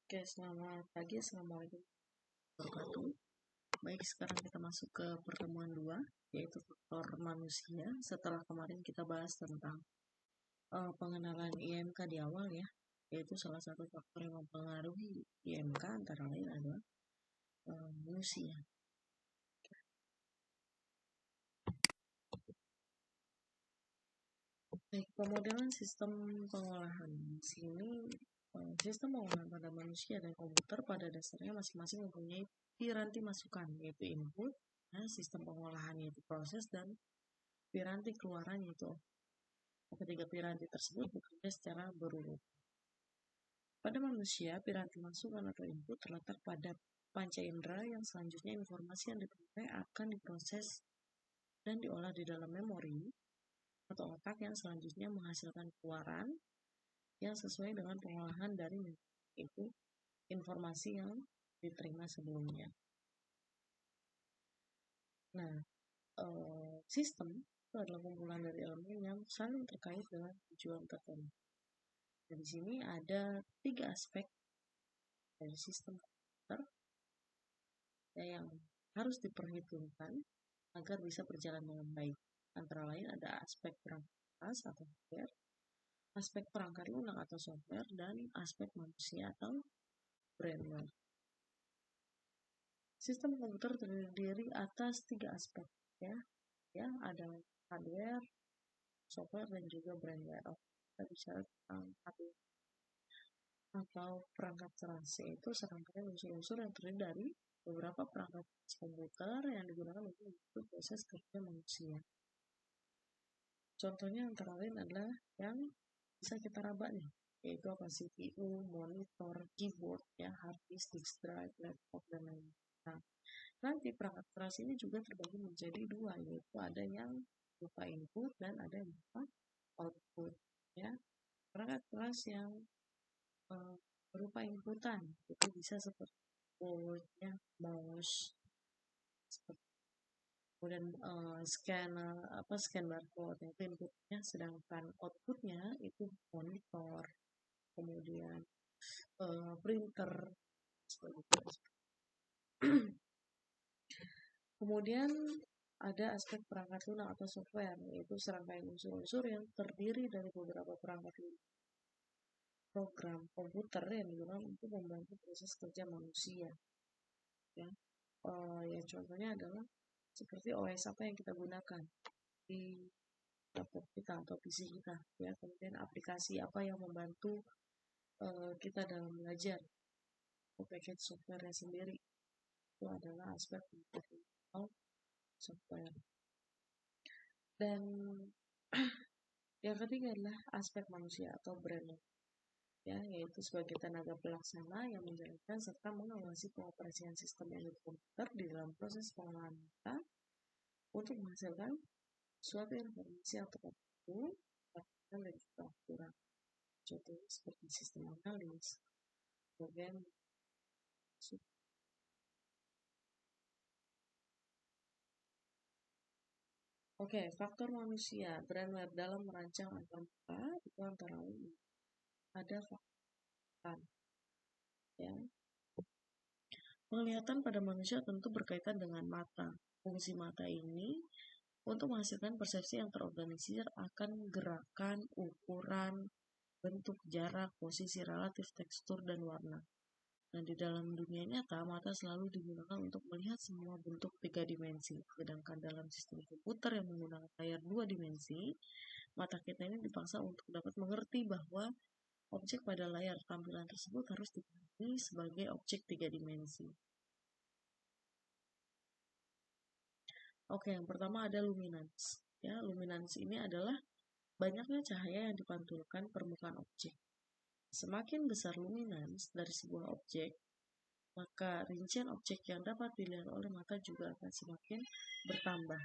Oke, selamat pagi. Assalamualaikum warahmatullahi wabarakatuh. Baik, sekarang kita masuk ke pertemuan 2, yaitu faktor manusia. Setelah kemarin kita bahas tentang pengenalan IMK di awal ya, yaitu salah satu faktor yang mempengaruhi IMK antara lain adalah manusia. Baik, pemodelan sistem pengolahan. Di sini sistem pengolahan pada manusia dan komputer pada dasarnya masing-masing mempunyai piranti masukan, yaitu input, sistem pengolahan yaitu proses, dan piranti keluaran yaitu ketiga piranti tersebut bekerja secara berurut. Pada manusia, piranti masukan atau input terletak pada panca indera yang selanjutnya informasi yang diperoleh akan diproses dan diolah di dalam memori atau otak yang selanjutnya menghasilkan keluaran yang sesuai dengan pengolahan dari itu informasi yang diterima sebelumnya. Nah, sistem itu adalah kumpulan dari elemen yang saling terkait dengan tujuan tertentu. Dan di sini ada 3 aspek dari sistem komputer yang harus diperhitungkan agar bisa berjalan dengan baik. Antara lain ada aspek perangkat keras atau hardware, aspek perangkat lunak atau software, dan aspek manusia atau brainware. Sistem komputer terdiri atas 3 aspek ya, ada hardware, software, dan juga brainware. Kita bicara tentang hardware atau perangkat keras, yaitu serangkaian unsur-unsur yang terdiri dari beberapa perangkat komputer yang digunakan untuk mengikuti proses kerja manusia. Contohnya antara lain adalah yang bisa kita raba nih, yaitu apa? CPU, monitor, keyboard, ya, hard disk, disk drive, laptop, dan lain-lain. Nah, nanti perangkat keras ini juga terbagi menjadi 2, yaitu ada yang berupa input dan ada yang berupa output. Ya, perangkat keras yang berupa inputan itu bisa seperti keyboard, ya, mouse, seperti kemudian scan barcode itu inputnya, sedangkan outputnya itu monitor, kemudian printer seperti itu. Kemudian ada aspek perangkat lunak atau software, yaitu serangkaian unsur-unsur yang terdiri dari beberapa perangkat lunak program komputer yang digunakan untuk membantu proses kerja manusia. Ya, ya contohnya adalah seperti OS apa yang kita gunakan di laptop kita atau PC kita, ya, kemudian aplikasi apa yang membantu kita dalam belajar, package software sendiri, itu adalah aspek software. Dan yang ketiga adalah aspek manusia atau brainware, ya, yaitu sebagai tenaga pelaksana yang menjalankan serta mengawasi pengoperasian sistem elektronik komputer di dalam proses pengolahan data untuk menghasilkan suatu informasi atau waktu dan juga ukuran. Contohnya seperti sistem analis, program. Oke, faktor manusia brainware dalam merancang antarmuka itu antara lain ada faktor, ya. Penglihatan pada manusia tentu berkaitan dengan mata. Fungsi mata ini untuk menghasilkan persepsi yang terorganisir akan gerakan, ukuran, bentuk, jarak, posisi relatif, tekstur, dan warna. Dan di dalam dunia nyata, mata selalu digunakan untuk melihat semua bentuk 3 dimensi. Sedangkan dalam sistem komputer yang menggunakan layar 2 dimensi, mata kita ini dipaksa untuk dapat mengerti bahwa objek pada layar tampilan tersebut harus dipahami sebagai objek 3 dimensi. Oke, yang pertama ada luminance. Ya, luminance ini adalah banyaknya cahaya yang dipantulkan permukaan objek. Semakin besar luminance dari sebuah objek, maka rincian objek yang dapat dilihat oleh mata juga akan semakin bertambah.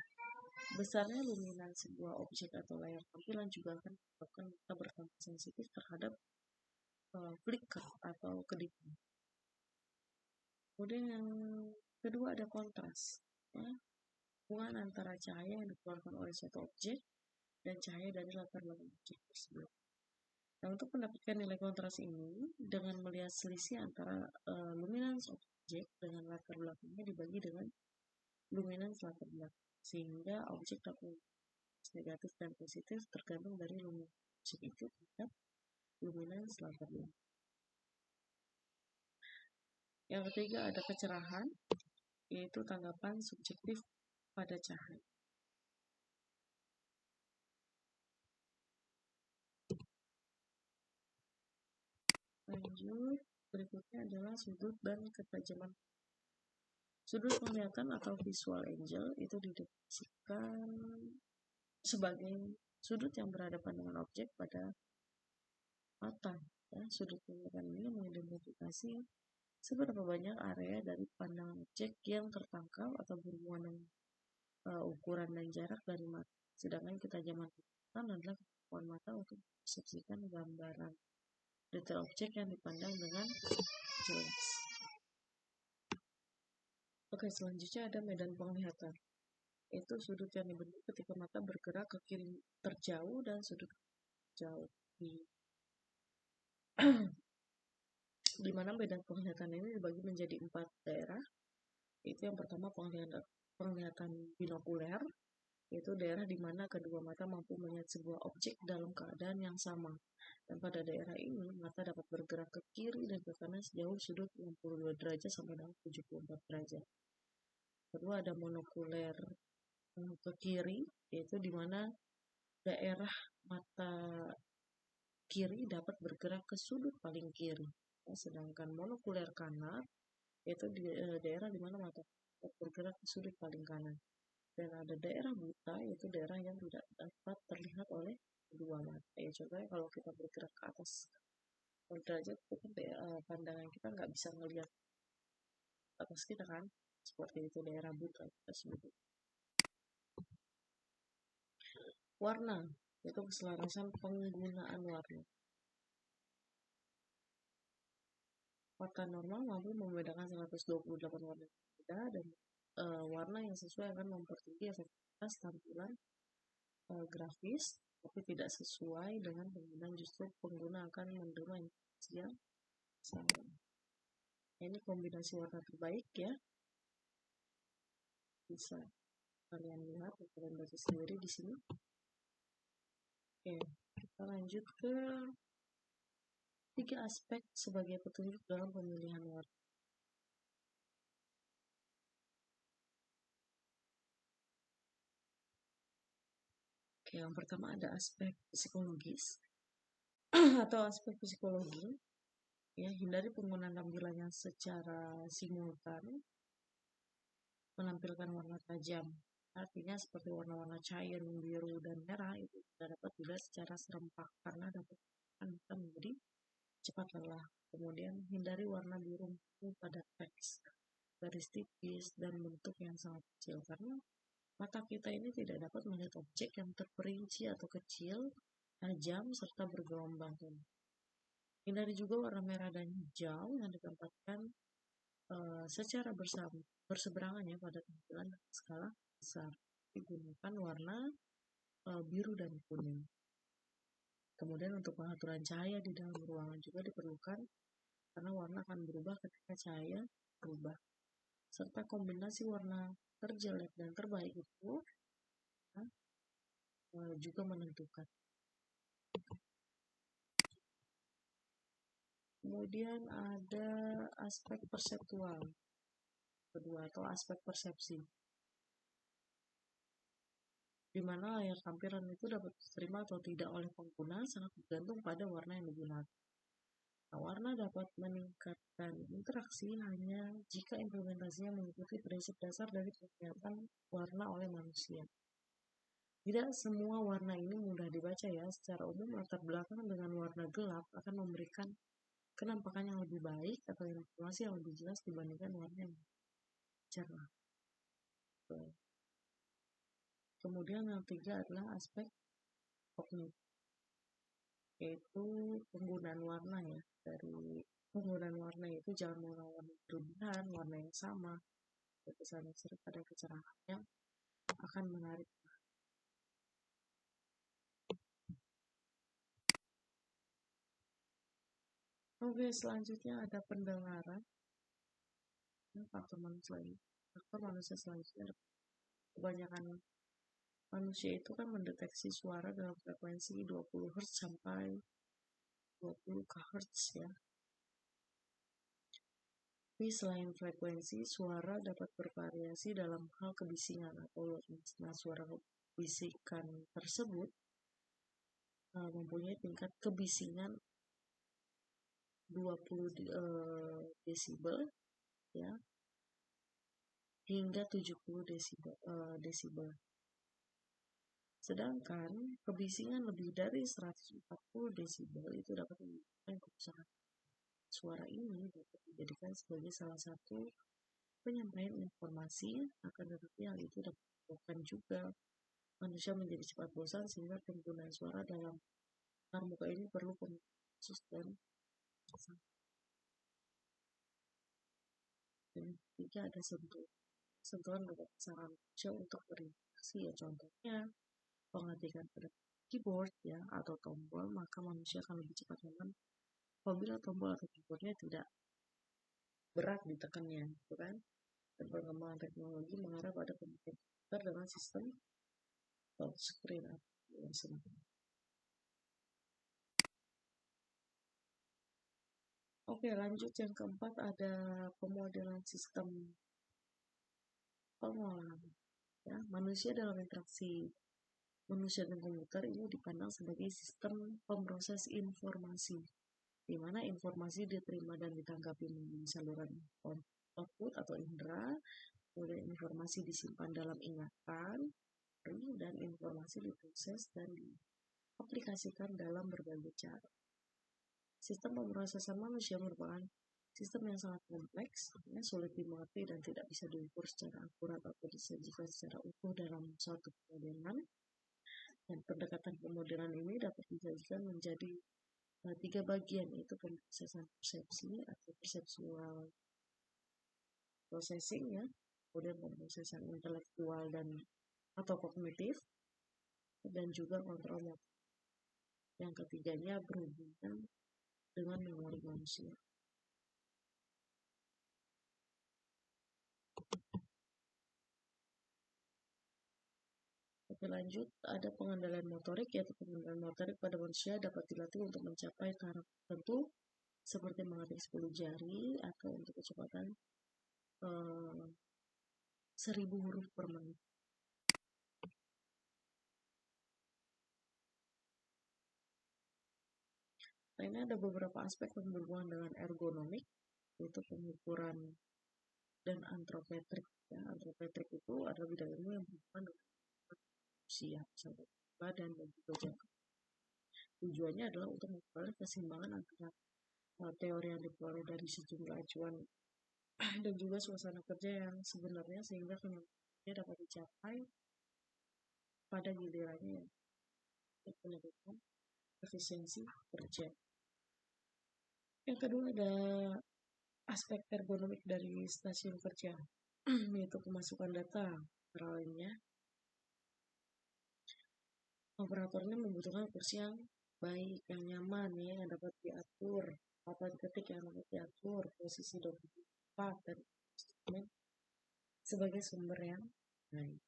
Besarnya luminance sebuah objek atau layar tampilan juga akan menyebabkan mata bertambah sensitif terhadap flicker atau kedipan. Kemudian yang kedua ada kontras, ya, hubungan antara cahaya yang dikeluarkan oleh suatu objek dan cahaya dari latar belakang objek tersebut. Nah, untuk mendapatkan nilai kontras ini, dengan melihat selisih antara luminance objek dengan latar belakangnya dibagi dengan luminance latar belakang, sehingga objek dapat negatif dan positif tergantung dari luminance objek itu terhadap luminance latar belakang. Yang ketiga ada kecerahan, yaitu tanggapan subjektif pada cahaya. Lanjut, berikutnya adalah sudut dan ketajaman. Sudut penglihatan atau visual angle itu didefinisikan sebagai sudut yang berhadapan dengan objek pada mata. Ya, sudut penglihatan ini mengidentifikasi seberapa banyak area dari pandangan objek yang tertangkap atau berhubungan dengan ukuran dan jarak dari mata. Sedangkan ketajaman penglihatan adalah kemampuan mata untuk mempersepsikan gambaran detail objek yang dipandang dengan jelas. Oke, selanjutnya ada medan penglihatan. Itu sudut yang dibentuk ketika mata bergerak ke kiri terjauh dan sudut jauh. Di mana medan penglihatan ini dibagi menjadi 4 daerah. Itu yang pertama penglihatan binokuler, yaitu daerah di mana kedua mata mampu melihat sebuah objek dalam keadaan yang sama. Dan pada daerah ini, mata dapat bergerak ke kiri dan ke kanan sejauh sudut 62 derajat sampai dengan 74 derajat. Kedua ada monokuler ke kiri, yaitu di mana daerah mata kiri dapat bergerak ke sudut paling kiri. Sedangkan monokuler kanan, yaitu di daerah di mana mata dapat bergerak ke sudut paling kanan. Dan ada daerah buta, yaitu daerah yang tidak dapat terlihat oleh kedua mata. Ya, contohnya kalau kita bergerak ke atas derajat, itu kan pandangan kita nggak bisa melihat atas kita kan, seperti itu daerah buta kita sebut. Warna, itu keselarasan penggunaan warna. Mata normal mampu membedakan 128 warna berbeda dan warna yang sesuai akan mempertinggi efektivitas tampilan grafis, tapi tidak sesuai dengan penggunaan, justru pengguna akan menerima informasi yang sama. Ini kombinasi warna terbaik ya, bisa kalian lihat, kalian baca sendiri di sini. Oke, kita lanjut ke 3 aspek sebagai petunjuk dalam pemilihan warna. Oke, yang pertama ada aspek psikologis atau aspek psikologi. Ya, hindari penggunaan tampilan yang secara simultan menampilkan warna tajam. Artinya seperti warna-warna cair, biru, dan merah itu tidak dapat dilihat secara serempak karena dapat menyebabkan menjadi cepat lelah. Kemudian hindari warna biru pada teks, garis tipis, dan bentuk yang sangat kecil karena mata kita ini tidak dapat melihat objek yang terperinci atau kecil, tajam, serta bergelombang. Hindari juga warna merah dan hijau yang ditempatkan secara berseberangan ya pada tampilan skala besar. Digunakan warna biru dan kuning. Kemudian untuk pengaturan cahaya di dalam ruangan juga diperlukan karena warna akan berubah ketika cahaya berubah. Serta kombinasi warna terjelek dan terbaik itu juga menentukan. Kemudian ada aspek perseptual kedua atau aspek persepsi, di mana layar tampilan itu dapat diterima atau tidak oleh pengguna sangat bergantung pada warna yang digunakan. Nah, warna dapat meningkatkan interaksi hanya jika implementasinya mengikuti prinsip dasar dari penglihatan warna oleh manusia. Tidak semua warna ini mudah dibaca ya. Secara umum latar belakang dengan warna gelap akan memberikan kenampakan yang lebih baik atau informasi yang lebih jelas dibandingkan warna yang cerah. Kemudian yang ketiga adalah aspek kognitif, yaitu penggunaan warna ya. Dari penggunaan warna itu jangan menggunakan warna berlebihan, warna yang sama, kesan pada kecerahan yang akan menarik. Oke, selanjutnya ada pendengaran. Faktor manusia selanjutnya ada kebanyakan manusia itu kan mendeteksi suara dalam frekuensi 20 Hz sampai 20 kHz ya. Tapi selain frekuensi, suara dapat bervariasi dalam hal kebisingan atau loudness. Nah, suara bisikan tersebut mempunyai tingkat kebisingan 20 desibel ya hingga 70 desibel. Sedangkan kebisingan lebih dari 140 desibel itu dapat menyebabkan kerusakan. Suara ini dapat dijadikan sebagai salah satu penyampaian informasi, akan tetapi hal itu dapat menyebabkan juga manusia menjadi cepat bosan sehingga penggunaan suara dalam antarmuka ini perlu khusus dan ketiga ada sentuhan dapat saran manusia untuk berinteraksi ya, contohnya pengetikan pada keyboard ya atau tombol, maka manusia akan lebih cepat nyaman apabila tombol atau keyboardnya tidak berat ditekannya, gitu kan? Dan perkembangan teknologi mengarah pada pembuatan komputer dengan sistem touchscreen atau LCD. Oke, lanjut yang keempat ada pemodelan sistem pengolahan. Ya, manusia dalam interaksi manusia dan komputer ini dipandang sebagai sistem pemproses informasi, di mana informasi diterima dan ditanggapi melalui saluran output atau indera, kemudian informasi disimpan dalam ingatan, dan informasi diproses dan diaplikasikan dalam berbagai cara. Sistem pemrosesan manusia merupakan sistem yang sangat kompleks, ya, sulit dimengerti dan tidak bisa diukur secara akurat atau disajikan secara utuh dalam suatu pemodelan. Dan pendekatan pemodelan ini dapat disajikan menjadi 3 bagian, yaitu pemrosesan persepsi atau perceptual processing ya, kemudian pemrosesan intelektual dan atau kognitif, dan juga kontrol motor. Yang ketiganya berhubungan dengan memori manusia. Oke, lanjut ada pengendalian motorik, yaitu pengendalian motorik pada manusia dapat dilatih untuk mencapai taraf tertentu seperti mengetik 10 jari atau untuk kecepatan 1000 huruf per menit. Lainnya ada beberapa aspek yang berhubungan dengan ergonomik, yaitu pengukuran dan antrometrik. Ya, antrometrik itu adalah bidang ilmu yang berhubungan dengan usia, badan dan juga jangka. Tujuannya adalah untuk mengukur keseimbangan antara teori yang diperoleh dari sejumlah acuan dan juga suasana kerja yang sebenarnya sehingga kenyamanan dapat dicapai pada gilirannya untuk meningkatkan efisiensi kerja. Yang kedua ada aspek ergonomik dari stasiun kerja, yaitu pemasukan data. Lainnya, operatornya membutuhkan kursi yang baik, yang nyaman, ya, yang dapat diatur, papan ketik yang dapat diatur, posisi dokumen dan instrumen sebagai sumber yang baik.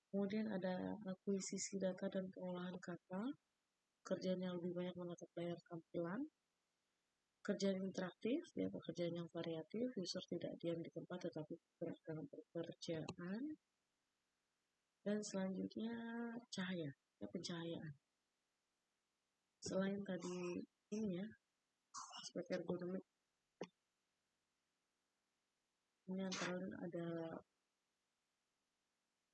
Kemudian ada akuisisi data dan pengolahan kata, kerjaan yang lebih banyak menatap layar tampilan, kerjaan interaktif, ya, pekerjaan yang variatif, user tidak diam di tempat tetapi bergerak dalam pekerjaan. Dan selanjutnya cahaya, ya, pencahayaan. Selain tadi ini ya, aspek ergonomik, ini antara lain ada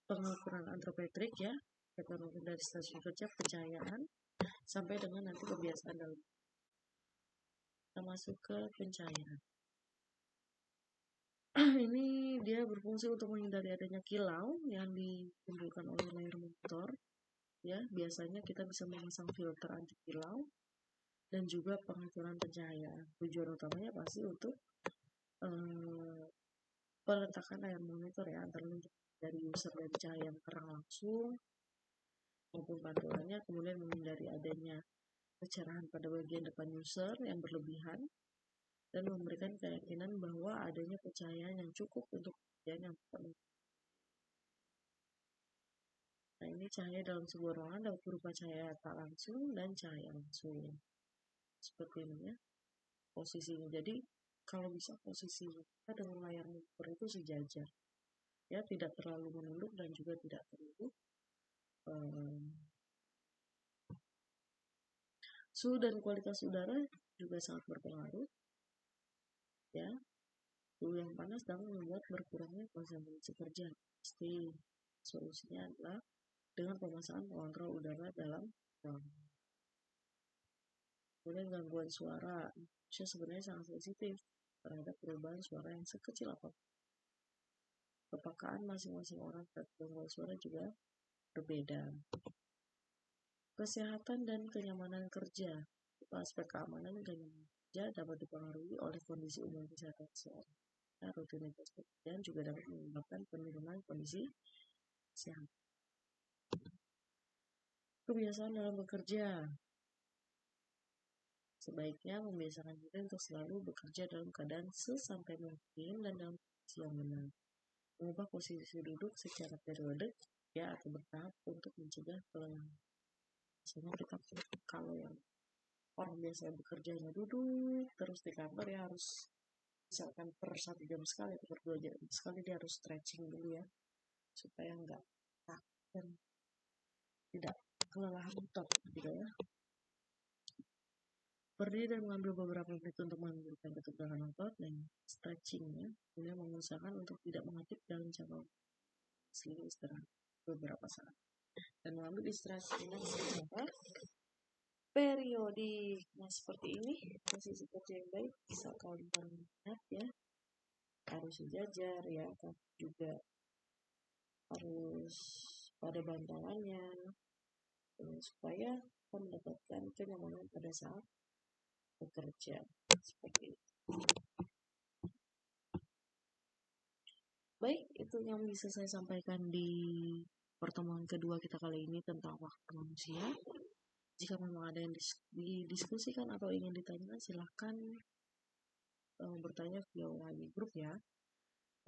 pengukuran antrometrik ya, ekonomi dari stasiun kerja, pencahayaan, sampai dengan nanti kebiasaan dalam. Kita masuk ke pencahayaan. Ini dia berfungsi untuk menghindari adanya kilau yang ditimbulkan oleh layar monitor. Ya, biasanya kita bisa memasang filter anti kilau dan juga pengaturan pencahayaan. Tujuan utamanya pasti untuk peletakan layar monitor ya, antara dari user dari cahaya yang terang langsung maupun pantulannya, kemudian menghindari adanya Kecerahan pada bagian depan user yang berlebihan, dan memberikan keyakinan bahwa adanya pencahayaan yang cukup untuk pekerjaan yang perlu. Nah, ini cahaya dalam sebuah ruangan dapat berupa cahaya tak langsung dan cahaya langsung. Seperti ini ya, posisinya. Jadi, kalau bisa posisi kita dengan layar monitor itu sejajar. Ya, tidak terlalu menunduk dan juga tidak terlalu suhu dan kualitas udara juga sangat berpengaruh. Ya, suhu yang panas dapat membuat berkurangnya konsentrasi kerja. Pasti solusinya adalah dengan pemasangan pengontrol udara dalam ruangan. Kemudian gangguan suara, manusia sebenarnya sangat sensitif terhadap perubahan suara yang sekecil apapun. Kepekaan masing-masing orang terhadap gangguan suara juga berbeda. Kesehatan dan kenyamanan kerja, aspek keamanan dan kenyamanan kerja dapat dipengaruhi oleh kondisi umum kesehatan seseorang. Rutinitas pekerjaan juga dapat menyebabkan penurunan kondisi kesehatan. Kebiasaan dalam bekerja, sebaiknya membiasakan diri untuk selalu bekerja dalam keadaan sesampai mungkin dan dalam posisi yang benar. Mengubah posisi duduk secara periodik ya atau bertahap untuk mencegah kelelahan. Misalnya kita kalau yang orang biasa bekerjanya duduk terus di kantor ya harus misalkan per 1 jam sekali atau per 2 jam sekali dia harus stretching dulu ya supaya enggak takut dan tidak kelelahan otot gitu ya. Berdiri dan mengambil beberapa menit untuk menghilangkan ketegangan otot dan stretching ya. Kemudian mengusahakan untuk tidak mengaktif dalam jangka sehingga istirahat beberapa saat. Dan mengambil istirahat sebentar periodik. Nah, seperti ini posisi kerja yang baik bisa kalian lihat ya. Harus sejajar ya, tapi juga harus pada bantalannya supaya kita mendapatkan kenyamanan pada saat bekerja seperti itu. Baik, itu yang bisa saya sampaikan di pertemuan kedua kita kali ini tentang waktu manusia. Jika memang ada yang didiskusikan atau ingin ditanyakan, silahkan bertanya via WhatsApp grup ya.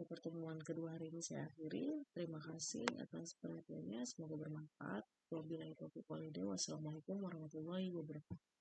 Pertemuan kedua hari ini saya akhiri. Terima kasih atas perhatiannya. Semoga bermanfaat. Wabillahi taufiq walhidayah. Wassalamualaikum warahmatullahi wabarakatuh.